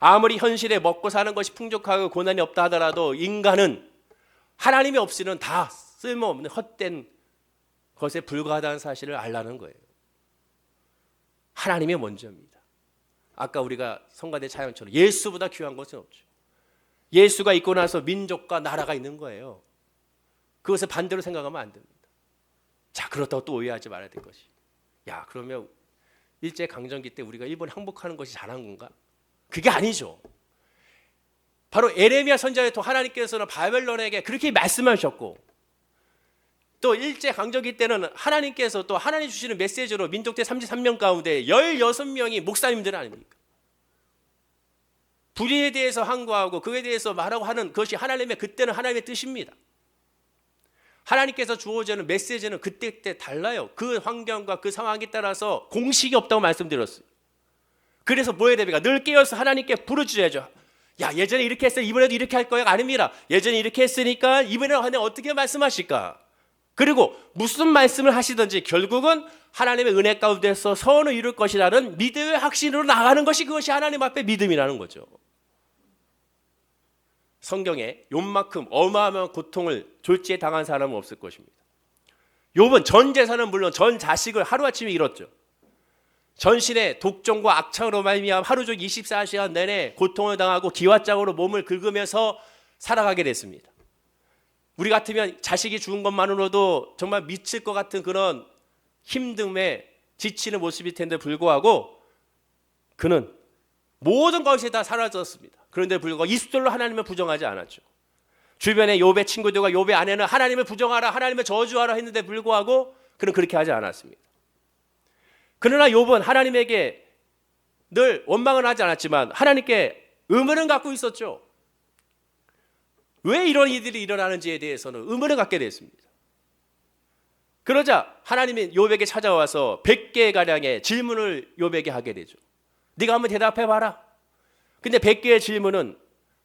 아무리 현실에 먹고 사는 것이 풍족하고 고난이 없다 하더라도 인간은 하나님이 없이는 다 쓸모없는 헛된 것에 불과하다는 사실을 알라는 거예요. 하나님이 먼저입니다. 아까 우리가 성가대 찬양처럼 예수보다 귀한 것은 없죠. 예수가 있고 나서 민족과 나라가 있는 거예요. 그것을 반대로 생각하면 안 됩니다. 자, 그렇다고 또 오해하지 말아야 될 것이, 야, 그러면 일제강점기 때 우리가 일본 항복하는 것이 잘한 건가? 그게 아니죠. 바로 에레미야 선지자의 또 하나님께서는 바벨론에게 그렇게 말씀하셨고, 또 일제강점기 때는 하나님께서 또 하나님 주시는 메시지로 민족대 33명 가운데 16명이 목사님들 아닙니까? 불의에 대해서 항거하고 그에 대해서 말하고 하는 것이 하나님의, 그때는 하나님의 뜻입니다. 하나님께서 주어지는 메시지는 그때 달라요. 그 환경과 그 상황에 따라서 공식이 없다고 말씀드렸어요. 그래서 뭐 해야 됩니까? 늘 깨어서 하나님께 부르짖어야죠. 야, 예전에 이렇게 했어요. 이번에도 이렇게 할 거야? 아닙니다. 예전에 이렇게 했으니까 이번에는 하나님 어떻게 말씀하실까? 그리고 무슨 말씀을 하시든지 결국은 하나님의 은혜 가운데서 선을 이룰 것이라는 믿음의 확신으로 나가는 것이, 그것이 하나님 앞에 믿음이라는 거죠. 성경에 욥만큼 어마어마한 고통을 졸지에 당한 사람은 없을 것입니다. 욥은 전 재산은 물론 전 자식을 하루아침에 잃었죠. 전신의 독종과 악창으로 말미암아 하루 종일 24시간 내내 고통을 당하고 기왓장으로 몸을 긁으면서 살아가게 됐습니다. 우리 같으면 자식이 죽은 것만으로도 정말 미칠 것 같은 그런 힘듦에 지치는 모습일 텐데 불구하고 그는 모든 것이 다 사라졌습니다. 그런데 불구하고 이스돌로 하나님을 부정하지 않았죠. 주변에 욥의 친구들과 욥의 아내는 하나님을 부정하라, 하나님을 저주하라 했는데 불구하고 그는 그렇게 하지 않았습니다. 그러나 욥은 하나님에게 늘 원망은 하지 않았지만 하나님께 의문은 갖고 있었죠. 왜 이런 일들이 일어나는지에 대해서는 의문을 갖게 됐습니다. 그러자 하나님이 욥에게 찾아와서 100개가량의 질문을 욥에게 하게 되죠. 네가 한번 대답해봐라. 근데 100개의 질문은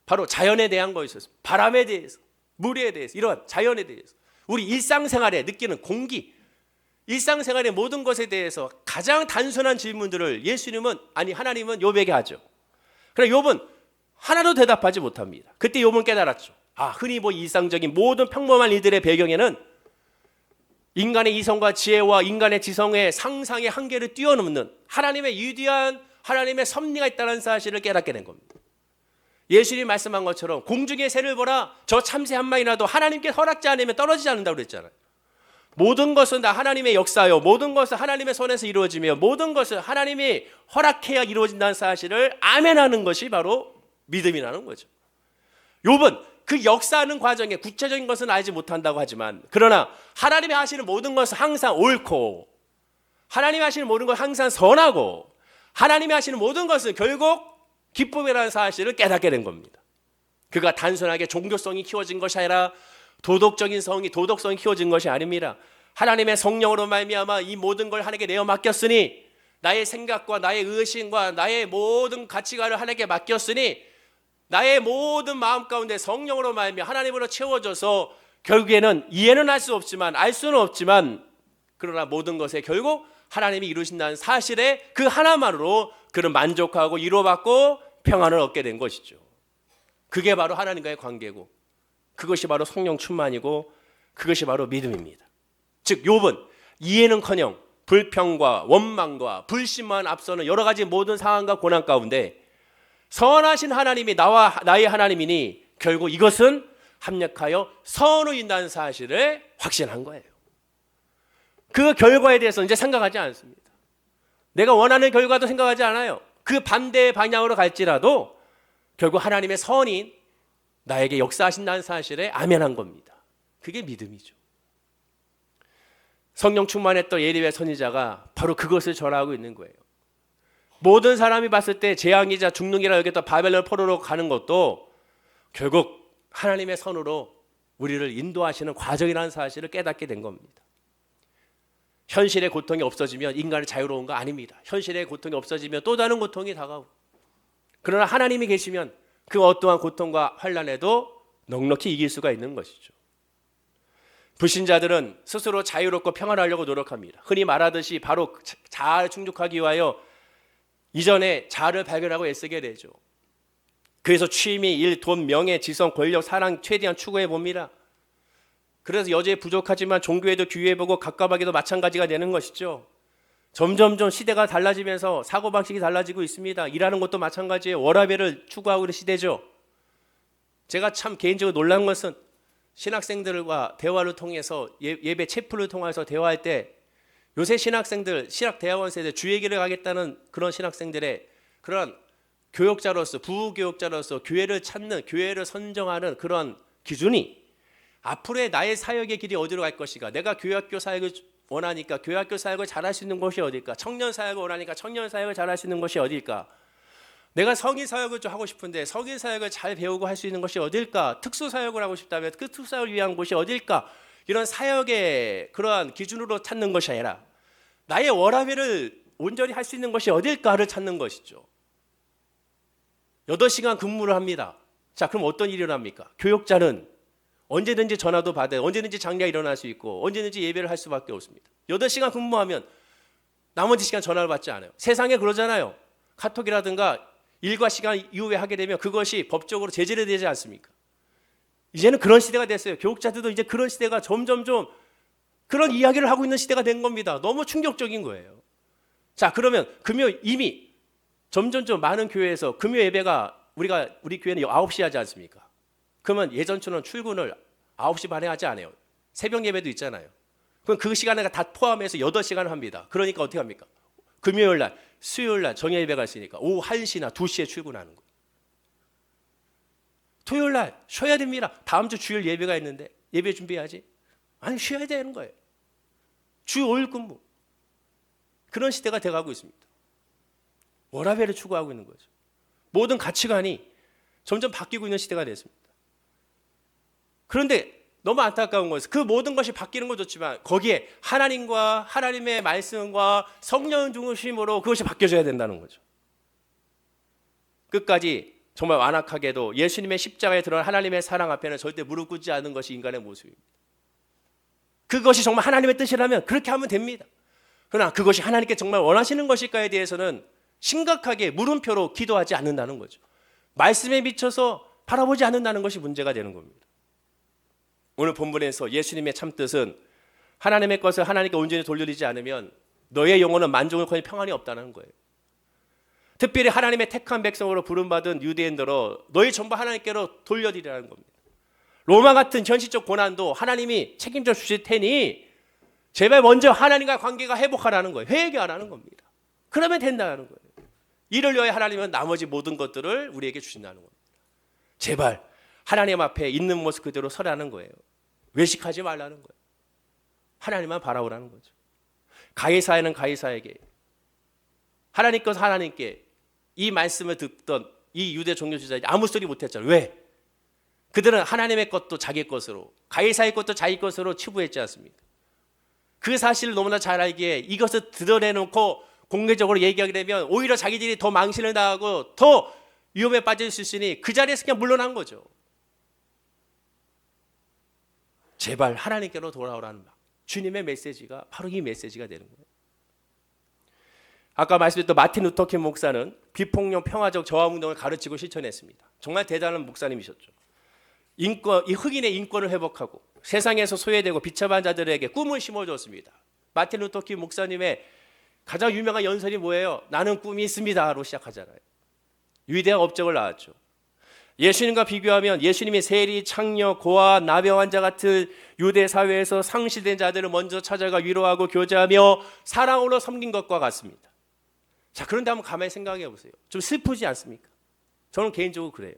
바로 자연에 대한 거였어요. 바람에 대해서, 물에 대해서, 이런 자연에 대해서, 우리 일상생활에 느끼는 공기, 일상생활의 모든 것에 대해서 가장 단순한 질문들을 하나님은 욥에게 하죠. 그러나 욥은 하나도 대답하지 못합니다. 그때 욥은 깨달았죠. 흔히 일상적인 모든 평범한 일들의 배경에는 인간의 이성과 지혜와 인간의 지성의 상상의 한계를 뛰어넘는 하나님의 위대한 하나님의 섭리가 있다는 사실을 깨닫게 된 겁니다. 예수님이 말씀한 것처럼 공중의 새를 보라, 저 참새 한 마리라도 하나님께 허락지 않으면 떨어지지 않는다고 그랬잖아요. 모든 것은 다 하나님의 역사요, 모든 것은 하나님의 손에서 이루어지며 모든 것은 하나님이 허락해야 이루어진다는 사실을 아멘하는 것이 바로 믿음이라는 거죠. 욥은 그 역사하는 과정에 구체적인 것은 알지 못한다고 하지만, 그러나 하나님이 하시는 모든 것은 항상 옳고, 하나님이 하시는 모든 것은 항상 선하고, 하나님이 하시는 모든 것은 결국 기쁨이라는 사실을 깨닫게 된 겁니다. 그가 단순하게 종교성이 키워진 것이 아니라 도덕성이 키워진 것이 아닙니다. 하나님의 성령으로 말미암아 이 모든 걸 하나님께 내어 맡겼으니, 나의 생각과 나의 의심과 나의 모든 가치관을 하나님께 맡겼으니 나의 모든 마음 가운데 성령으로 말미암아 하나님으로 채워져서 결국에는 이해는 할 수 없지만, 알 수는 없지만, 그러나 모든 것에 결국 하나님이 이루신다는 사실에 그 하나만으로 그는 만족하고 위로받고 평안을 얻게 된 것이죠. 그게 바로 하나님과의 관계고, 그것이 바로 성령 충만이고, 그것이 바로 믿음입니다. 즉 욥은 이해는커녕 불평과 원망과 불신만 앞서는 여러 가지 모든 상황과 고난 가운데 선하신 하나님이 나의 하나님이니 결국 이것은 합력하여 선으로 인도하는 사실을 확신한 거예요. 그 결과에 대해서 이제 생각하지 않습니다. 내가 원하는 결과도 생각하지 않아요. 그 반대의 방향으로 갈지라도 결국 하나님의 선이 나에게 역사하신다는 사실에 아멘한 겁니다. 그게 믿음이죠. 성령 충만했던 예리의 선지자가 바로 그것을 전하고 있는 거예요. 모든 사람이 봤을 때 재앙이자 죽는이라 여겼던 바벨론 포로로 가는 것도 결국 하나님의 선으로 우리를 인도하시는 과정이라는 사실을 깨닫게 된 겁니다. 현실의 고통이 없어지면 인간은 자유로운 거 아닙니다. 현실의 고통이 없어지면 또 다른 고통이 다가오고, 그러나 하나님이 계시면 그 어떠한 고통과 환난에도 넉넉히 이길 수가 있는 것이죠. 불신자들은 스스로 자유롭고 평안하려고 노력합니다. 흔히 말하듯이 바로 자아를 충족하기 위하여 이전에 자아를 발견하고 애쓰게 되죠. 그래서 취미, 일, 돈, 명예, 지성, 권력, 사랑 최대한 추구해 봅니다. 그래서 여전히 부족하지만 종교에도 귀해보고 갑갑하게도 마찬가지가 되는 것이죠. 점점점 시대가 달라지면서 사고방식이 달라지고 있습니다. 일하는 것도 마찬가지예요. 워라밸을 추구하고 있는 시대죠. 제가 참 개인적으로 놀란 것은 신학생들과 대화를 통해서 예배 채플을 통해서 대화할 때 요새 신학생들, 신학대학원 세대 주예기를 가겠다는 그런 신학생들의 그런 교역자로서, 부교역자로서 교회를 찾는, 교회를 선정하는 그런 기준이 앞으로의 나의 사역의 길이 어디로 갈 것인가, 내가 교회학교 사역을 원하니까 교회학교 사역을 잘할 수 있는 곳이 어딜까, 청년 사역을 원하니까 청년 사역을 잘할 수 있는 곳이 어딜까, 내가 성인 사역을 좀 하고 싶은데 성인 사역을 잘 배우고 할 수 있는 것이 어딜까, 특수 사역을 하고 싶다면 그 특수 사역을 위한 곳이 어딜까, 이런 사역의 그러한 기준으로 찾는 것이 아니라 나의 워라밸을 온전히 할 수 있는 것이 어딜까를 찾는 것이죠. 8시간 근무를 합니다. 자, 그럼 어떤 일이 일어납니까? 교역자는 언제든지 전화도 받아요. 언제든지 장례가 일어날 수 있고 언제든지 예배를 할 수밖에 없습니다. 8시간 근무하면 나머지 시간 전화를 받지 않아요. 세상에 그러잖아요. 카톡이라든가 일과 시간 이후에 하게 되면 그것이 법적으로 제재를 되지 않습니까? 이제는 그런 시대가 됐어요. 교육자들도 이제 그런 시대가 점점 좀 그런 이야기를 하고 있는 시대가 된 겁니다. 너무 충격적인 거예요. 자, 그러면 금요 이미 점점 좀 많은 교회에서 금요 예배가 우리 교회는 9시 하지 않습니까? 그러면 예전처럼 출근을 9시 반에 하지 않아요. 새벽 예배도 있잖아요. 그럼 그 시간에 다 포함해서 8시간을 합니다. 그러니까 어떻게 합니까? 금요일 날, 수요일 날 정예 예배가 있으니까 오후 1시나 2시에 출근하는 거예요. 토요일 날 쉬어야 됩니다. 다음 주 주일 예배가 있는데 예배 준비해야지. 아니, 쉬어야 되는 거예요. 주 5일 근무. 그런 시대가 돼가고 있습니다. 워라밸을 추구하고 있는 거죠. 모든 가치관이 점점 바뀌고 있는 시대가 됐습니다. 그런데 너무 안타까운 것은 그 모든 것이 바뀌는 건 좋지만 거기에 하나님과 하나님의 말씀과 성령 중심으로 그것이 바뀌어져야 된다는 거죠. 끝까지 정말 완악하게도 예수님의 십자가에 드러난 하나님의 사랑 앞에는 절대 무릎 꿇지 않는 것이 인간의 모습입니다. 그것이 정말 하나님의 뜻이라면 그렇게 하면 됩니다. 그러나 그것이 하나님께 정말 원하시는 것일까에 대해서는 심각하게 물음표로 기도하지 않는다는 거죠. 말씀에 비춰서 바라보지 않는다는 것이 문제가 되는 겁니다. 오늘 본문에서 예수님의 참뜻은 하나님의 것을 하나님께 온전히 돌려드리지 않으면 너의 영혼은 만족을커녕 평안이 없다는 거예요. 특별히 하나님의 택한 백성으로 부름받은 유대인들로 너희 전부 하나님께로 돌려드리라는 겁니다. 로마 같은 현실적 고난도 하나님이 책임져 주실 테니 제발 먼저 하나님과 관계가 회복하라는 거예요. 회개하라는 겁니다. 그러면 된다는 거예요. 이를 위하여 하나님은 나머지 모든 것들을 우리에게 주신다는 겁니다. 제발 하나님 앞에 있는 모습 그대로 서라는 거예요. 외식하지 말라는 거예요. 하나님만 바라보라는 거죠. 가이사야는 가이사에게, 하나님 것 하나님께 이 말씀을 듣던 이 유대 종교주의자들이 아무 소리 못했잖아요. 왜? 그들은 하나님의 것도 자기 것으로, 가이사의 것도 자기 것으로 치부했지 않습니까? 그 사실을 너무나 잘 알기에 이것을 드러내놓고 공개적으로 얘기하게 되면 오히려 자기들이 더 망신을 당하고 더 위험에 빠질 수 있으니 그 자리에서 그냥 물러난 거죠. 제발 하나님께로 돌아오라는 주님의 메시지가 바로 이 메시지가 되는 거예요. 아까 말씀드렸던 마틴 루터킹 목사는 비폭력 평화적 저항운동을 가르치고 실천했습니다. 정말 대단한 목사님이셨죠. 이 흑인의 인권을 회복하고 세상에서 소외되고 비참한 자들에게 꿈을 심어줬습니다. 마틴 루터킹 목사님의 가장 유명한 연설이 뭐예요? 나는 꿈이 있습니다로 시작하잖아요. 위대한 업적을 낳았죠. 예수님과 비교하면 예수님이 세리, 창녀, 고아, 나병 환자 같은 유대 사회에서 상실된 자들을 먼저 찾아가 위로하고 교제하며 사랑으로 섬긴 것과 같습니다. 자, 그런데 한번 가만히 생각해 보세요. 좀 슬프지 않습니까? 저는 개인적으로 그래요.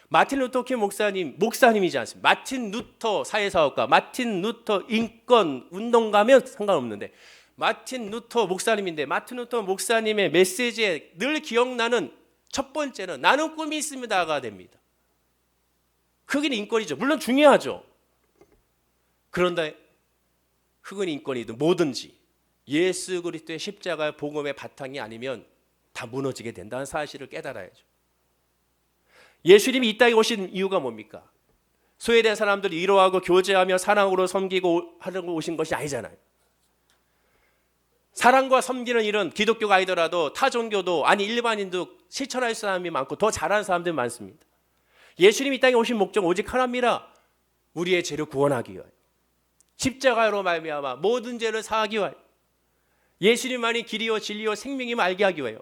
마틴 루터킹 목사님이지 않습니까? 마틴 루터 사회사업가, 마틴 루터 인권 운동가면 상관없는데 마틴 루터 목사님인데 마틴 루터 목사님의 메시지에 늘 기억나는 첫 번째는 나는 꿈이 있습니다가 됩니다. 흑인 인권이죠. 물론 중요하죠. 그런데 흑인 인권이든 뭐든지 예수 그리스도의 십자가의 복음의 바탕이 아니면 다 무너지게 된다는 사실을 깨달아야죠. 예수님이 이 땅에 오신 이유가 뭡니까? 소외된 사람들을 위로하고 교제하며 사랑으로 섬기고 하려고 오신 것이 아니잖아요. 사랑과 섬기는 일은 기독교가 아니더라도 타 종교도 아니 일반인도 실천할 사람이 많고 더 잘하는 사람들이 많습니다. 예수님이 이 땅에 오신 목적은 오직 하나입니다. 우리의 죄를 구원하기 위하여 십자가로 말미암아 모든 죄를 사하기 위하여 예수님만이 길이요 진리요 생명임을 알게 하기 위하여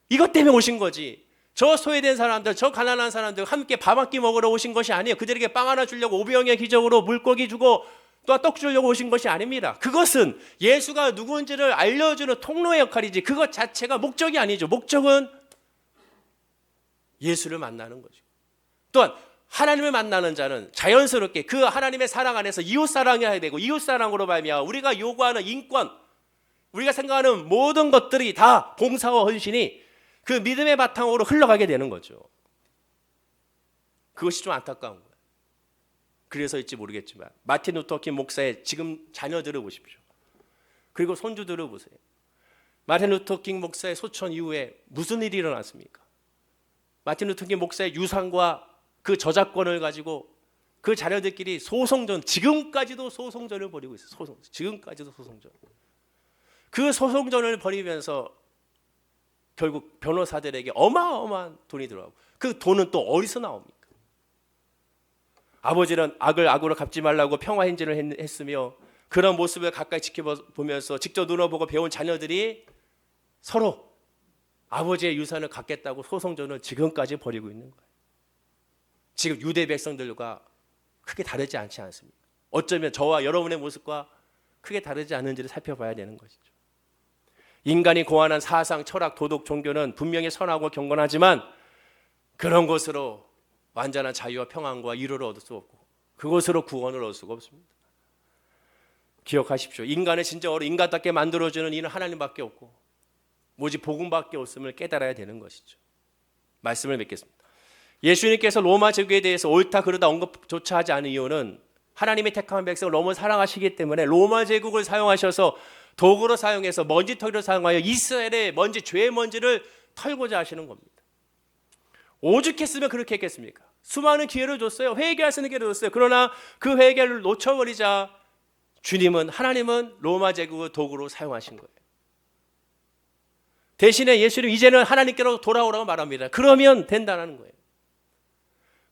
이것 때문에 오신 거지. 저 소외된 사람들, 저 가난한 사람들 함께 밥 한 끼 먹으러 오신 것이 아니에요. 그들에게 빵 하나 주려고 오병의 기적으로 물고기 주고 또 떡 주려고 오신 것이 아닙니다. 그것은 예수가 누구인지를 알려주는 통로의 역할이지 그것 자체가 목적이 아니죠. 목적은 예수를 만나는 거죠. 또한 하나님을 만나는 자는 자연스럽게 그 하나님의 사랑 안에서 이웃 사랑해야 되고 이웃 사랑으로 말미암아 우리가 요구하는 인권, 우리가 생각하는 모든 것들이 다 봉사와 헌신이 그 믿음의 바탕으로 흘러가게 되는 거죠. 그것이 좀 안타까운 거예요. 그래서일지 모르겠지만 마틴 루터킹 목사의 지금 자녀들을 보십시오. 그리고 손주들을 보세요. 마틴 루터킹 목사의 소천 이후에 무슨 일이 일어났습니까? 마틴 루터킹 목사의 유산과 그 저작권을 가지고 그 자녀들끼리 소송전, 지금까지도 소송전을 벌이고 있어요. 지금까지도 소송전. 그 소송전을 벌이면서 결국 변호사들에게 어마어마한 돈이 들어가고 그 돈은 또 어디서 나옵니까? 아버지는 악을 악으로 갚지 말라고 평화 행진을 했으며 그런 모습을 가까이 지켜보면서 직접 눈어보고 배운 자녀들이 서로 아버지의 유산을 갖겠다고 소송전을 지금까지 벌이고 있는 거예요. 지금 유대 백성들과 크게 다르지 않지 않습니까? 어쩌면 저와 여러분의 모습과 크게 다르지 않은지를 살펴봐야 되는 것이죠. 인간이 고안한 사상, 철학, 도덕, 종교는 분명히 선하고 경건하지만 그런 것으로 완전한 자유와 평안과 위로를 얻을 수 없고 그것으로 구원을 얻을 수가 없습니다. 기억하십시오. 인간을 진정으로 인간답게 만들어주는 이는 하나님밖에 없고 오직 복음밖에 없음을 깨달아야 되는 것이죠. 말씀을 맺겠습니다. 예수님께서 로마 제국에 대해서 옳다 그르다 언급조차 하지 않은 이유는 하나님의 택한 백성을 너무 사랑하시기 때문에 로마 제국을 사용하셔서 도구로 사용해서 먼지털이를 사용하여 이스라엘의 먼지, 죄의 먼지를 털고자 하시는 겁니다. 오죽했으면 그렇게 했겠습니까? 수많은 기회를 줬어요. 회개할 수 있는 기회를 줬어요. 그러나 그 회개를 놓쳐버리자 하나님은 로마 제국을 도구로 사용하신 거예요. 대신에 예수님 이제는 하나님께로 돌아오라고 말합니다. 그러면 된다는 거예요.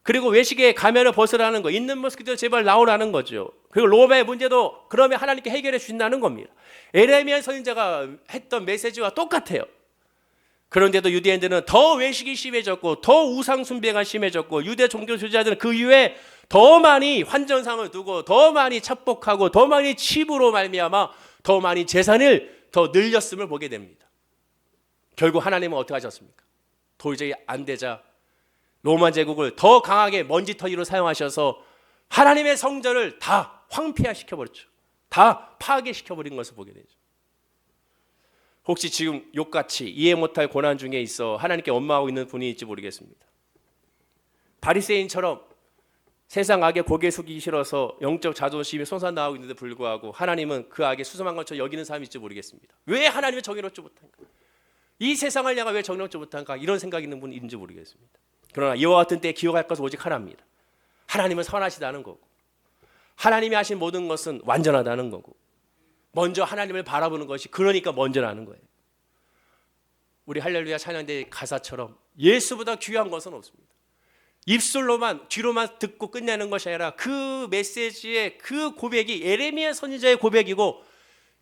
그리고 외식의 가면을 벗으라는 거, 있는 모습 그대로 제발 나오라는 거죠. 그리고 로마의 문제도 그러면 하나님께 해결해 주신다는 겁니다. 에레미야 선지자가 했던 메시지와 똑같아요. 그런데도 유대인들은 더 외식이 심해졌고 더 우상 숭배가 심해졌고 유대 종교 지도자들은 그 이후에 더 많이 환전상을 두고 더 많이 착복하고 더 많이 칩으로 말미암아 더 많이 재산을 더 늘렸음을 보게 됩니다. 결국 하나님은 어떻게 하셨습니까? 도저히 안 되자 로마 제국을 더 강하게 먼지털이로 사용하셔서 하나님의 성전을 다 황폐화시켜버렸죠. 다 파괴시켜버린 것을 보게 되죠. 혹시 지금 욕같이 이해 못할 고난 중에 있어 하나님께 원망하고 있는 분이 있지 모르겠습니다. 바리새인처럼 세상 악에 고개 숙이기 싫어서 영적 자존심이 솟아나오고 있는데 불구하고 하나님은 그 악에 수sam한 것처럼 여기는 사람이 있지 모르겠습니다. 왜 하나님을 정의롭지 못한가? 이 세상을 내가 왜 정의롭지 못한가? 이런 생각이 있는 분이 있는지 모르겠습니다. 그러나 이와 같은 때에 기억할 것은 오직 하나입니다. 하나님은 선하시다는 거고 하나님이 하신 모든 것은 완전하다는 거고 먼저 하나님을 바라보는 것이 그러니까 먼저라는 거예요. 우리 할렐루야 찬양대 가사처럼 예수보다 귀한 것은 없습니다. 입술로만 귀로만 듣고 끝내는 것이 아니라 그 메시지의 그 고백이 예레미야 선지자의 고백이고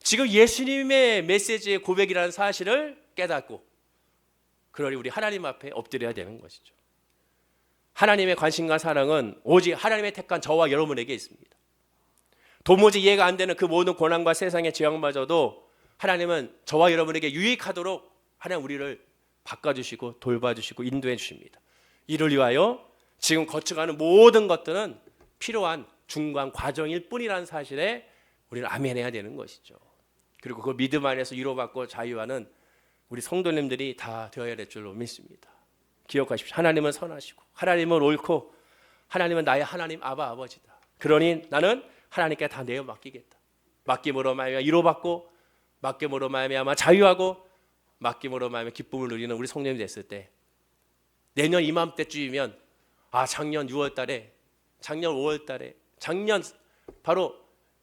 지금 예수님의 메시지의 고백이라는 사실을 깨닫고 그러니 우리 하나님 앞에 엎드려야 되는 것이죠. 하나님의 관심과 사랑은 오직 하나님의 택한 저와 여러분에게 있습니다. 도무지 이해가 안 되는 그 모든 고난과 세상의 재앙마저도 하나님은 저와 여러분에게 유익하도록 하나님 우리를 바꿔주시고 돌봐주시고 인도해 주십니다. 이를 위하여 지금 거쳐가는 모든 것들은 필요한 중간 과정일 뿐이라는 사실에 우리는 아멘해야 되는 것이죠. 그리고 그 믿음 안에서 위로받고 자유하는 우리 성도님들이 다 되어야 될 줄로 믿습니다. 기억하십시오. 하나님은 선하시고 하나님은 옳고 하나님은 나의 하나님 아바 아버지다. 그러니 나는 하나님께 다 내어 맡기겠다. 맡김으로 말미암아 위로받고 맡김으로 말미암아 자유하고 맡김으로 말미암아 기쁨을 누리는 우리 성령이 됐을 때 내년 이맘때쯤이면 작년 6월 달에 작년 5월 달에 작년 바로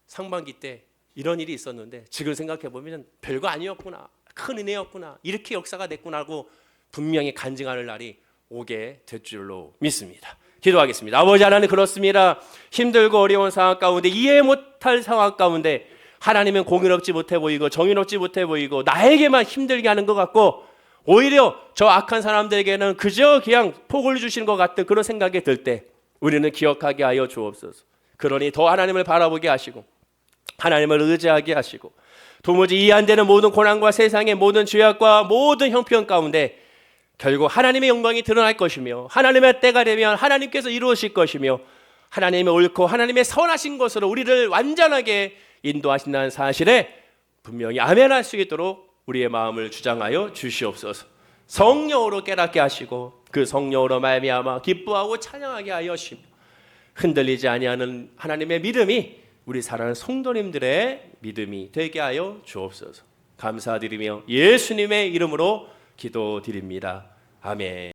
상반기 때 이런 일이 있었는데 지금 생각해 보면 별거 아니었구나. 큰 은혜였구나. 이렇게 역사가 됐구나 하고 분명히 간증하는 날이 오게 될 줄로 믿습니다. 기도하겠습니다. 아버지 하나님 그렇습니다. 힘들고 어려운 상황 가운데 이해 못할 상황 가운데 하나님은 공의롭지 못해 보이고 정의롭지 못해 보이고 나에게만 힘들게 하는 것 같고 오히려 저 악한 사람들에게는 그저 그냥 복을 주시는 것 같은 그런 생각이 들 때 우리는 기억하게 하여 주옵소서. 그러니 더 하나님을 바라보게 하시고 하나님을 의지하게 하시고 도무지 이해 안 되는 모든 고난과 세상의 모든 죄악과 모든 형편 가운데 결국 하나님의 영광이 드러날 것이며 하나님의 때가 되면 하나님께서 이루실 것이며 하나님의 옳고 하나님의 선하신 것으로 우리를 완전하게 인도하신다는 사실에 분명히 아멘할 수 있도록 우리의 마음을 주장하여 주시옵소서. 성령으로 깨닫게 하시고 그 성령으로 말미암아 기뻐하고 찬양하게 하여 주시며 흔들리지 아니하는 하나님의 믿음이 우리 사랑하는 성도님들의 믿음이 되게 하여 주옵소서. 감사드리며 예수님의 이름으로 기도드립니다. 아멘.